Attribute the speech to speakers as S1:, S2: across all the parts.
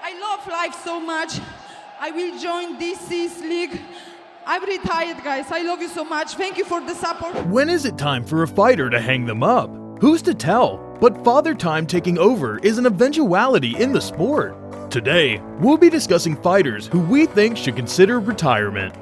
S1: I love life so much. I will join DC's league. I'm retired, guys. I love you so much. Thank you for the support.
S2: When is it time for a fighter to hang them up? Who's to tell? But Father Time taking over is an eventuality in the sport. Today, we'll be discussing fighters who we think should consider retirement.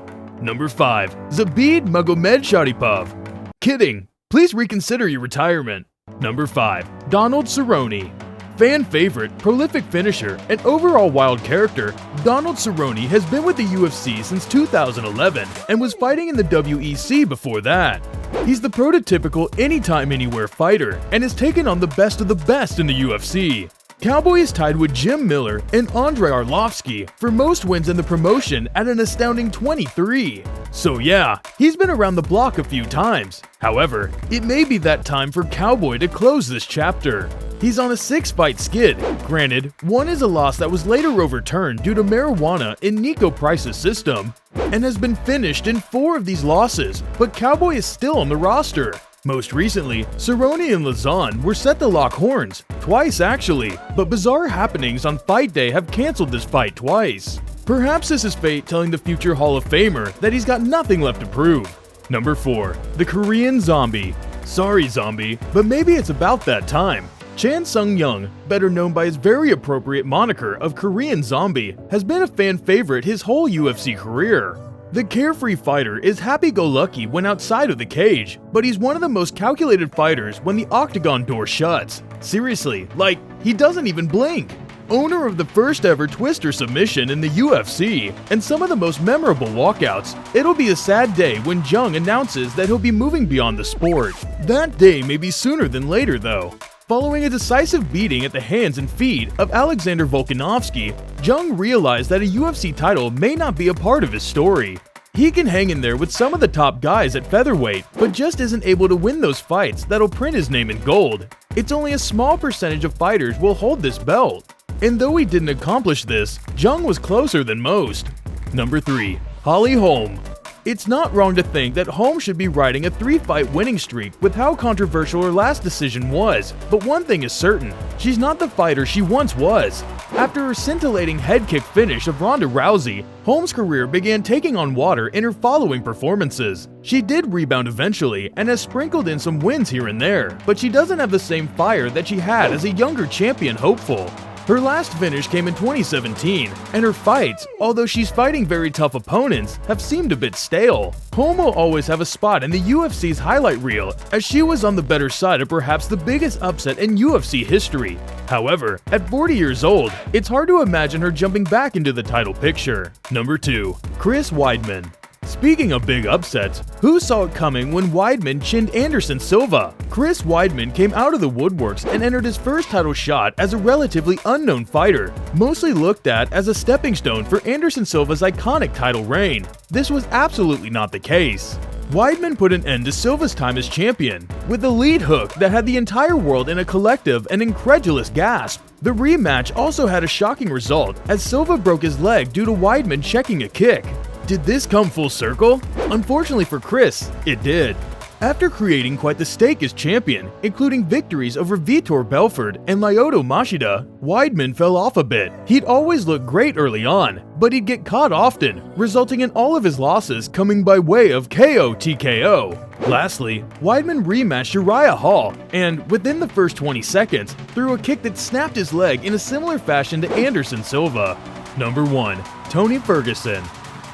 S2: Number 5. Zabid Magomedsharipov. Kidding. Please reconsider your retirement. Number 5. Donald Cerrone. Fan favorite, prolific finisher, and overall wild character, Donald Cerrone has been with the UFC since 2011 and was fighting in the WEC before that. He's the prototypical anytime anywhere fighter and has taken on the best of the best in the UFC. Cowboy is tied with Jim Miller and Andrei Arlovsky for most wins in the promotion at an astounding 23. So yeah, he's been around the block a few times. However, it may be that time for Cowboy to close this chapter. He's on a 6-fight skid. Granted, one is a loss that was later overturned due to marijuana in Nico Price's system, and has been finished in 4 of these losses, but Cowboy is still on the roster. Most recently, Cerrone and Lazan were set to lock horns, twice actually, but bizarre happenings on fight day have cancelled this fight twice. Perhaps this is fate telling the future Hall of Famer that he's got nothing left to prove. Number 4. The Korean Zombie. Sorry Zombie, but maybe it's about that time. Chan Sung-young, better known by his very appropriate moniker of Korean Zombie, has been a fan favorite his whole UFC career. The carefree fighter is happy-go-lucky when outside of the cage, but he's one of the most calculated fighters when the octagon door shuts. Seriously, like, he doesn't even blink. Owner of the first ever Twister submission in the UFC, and some of the most memorable walkouts, it'll be a sad day when Jung announces that he'll be moving beyond the sport. That day may be sooner than later though. Following a decisive beating at the hands and feet of Alexander Volkanovski, Jung realized that a UFC title may not be a part of his story. He can hang in there with some of the top guys at featherweight, but just isn't able to win those fights that'll print his name in gold. It's only a small percentage of fighters will hold this belt. And though he didn't accomplish this, Jung was closer than most. Number 3. Holly Holm. It's not wrong to think that Holm should be riding a 3-fight winning streak with how controversial her last decision was, but one thing is certain, she's not the fighter she once was. After her scintillating head kick finish of Ronda Rousey, Holm's career began taking on water in her following performances. She did rebound eventually and has sprinkled in some wins here and there, but she doesn't have the same fire that she had as a younger champion hopeful. Her last finish came in 2017, and her fights, although she's fighting very tough opponents, have seemed a bit stale. Holm will always have a spot in the UFC's highlight reel, as she was on the better side of perhaps the biggest upset in UFC history. However, at 40 years old, it's hard to imagine her jumping back into the title picture. Number 2. Chris Weidman. Speaking of big upsets, who saw it coming when Weidman chinned Anderson Silva? Chris Weidman came out of the woodworks and entered his first title shot as a relatively unknown fighter, mostly looked at as a stepping stone for Anderson Silva's iconic title reign. This was absolutely not the case. Weidman put an end to Silva's time as champion, with a lead hook that had the entire world in a collective and incredulous gasp. The rematch also had a shocking result, as Silva broke his leg due to Weidman checking a kick. Did this come full circle? Unfortunately for Chris, it did. After creating quite the stake as champion, including victories over Vitor Belfort and Lyoto Machida, Weidman fell off a bit. He'd always look great early on, but he'd get caught often, resulting in all of his losses coming by way of KO TKO. Lastly, Weidman rematched Uriah Hall, and within the first 20 seconds, threw a kick that snapped his leg in a similar fashion to Anderson Silva. Number 1. Tony Ferguson.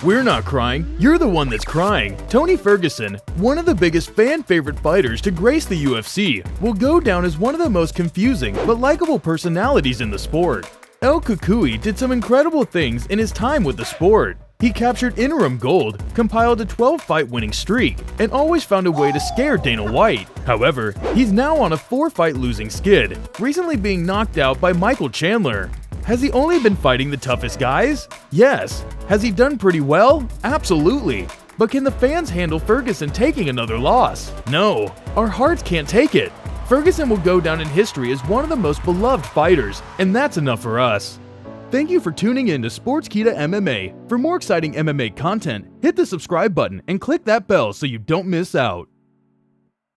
S2: We're not crying, you're the one that's crying. Tony Ferguson, one of the biggest fan favorite fighters to grace the UFC, will go down as one of the most confusing but likable personalities in the sport. El Kukui did some incredible things in his time with the sport. He captured interim gold, compiled a 12-fight winning streak, and always found a way to scare Dana White. However, he's now on a 4-fight losing skid, recently being knocked out by Michael Chandler. Has he only been fighting the toughest guys? Yes. Has he done pretty well? Absolutely. But can the fans handle Ferguson taking another loss? No. Our hearts can't take it. Ferguson will go down in history as one of the most beloved fighters, and that's enough for us. Thank you for tuning in to Sportskeeda MMA. For more exciting MMA content, hit the subscribe button and click that bell so you don't miss out.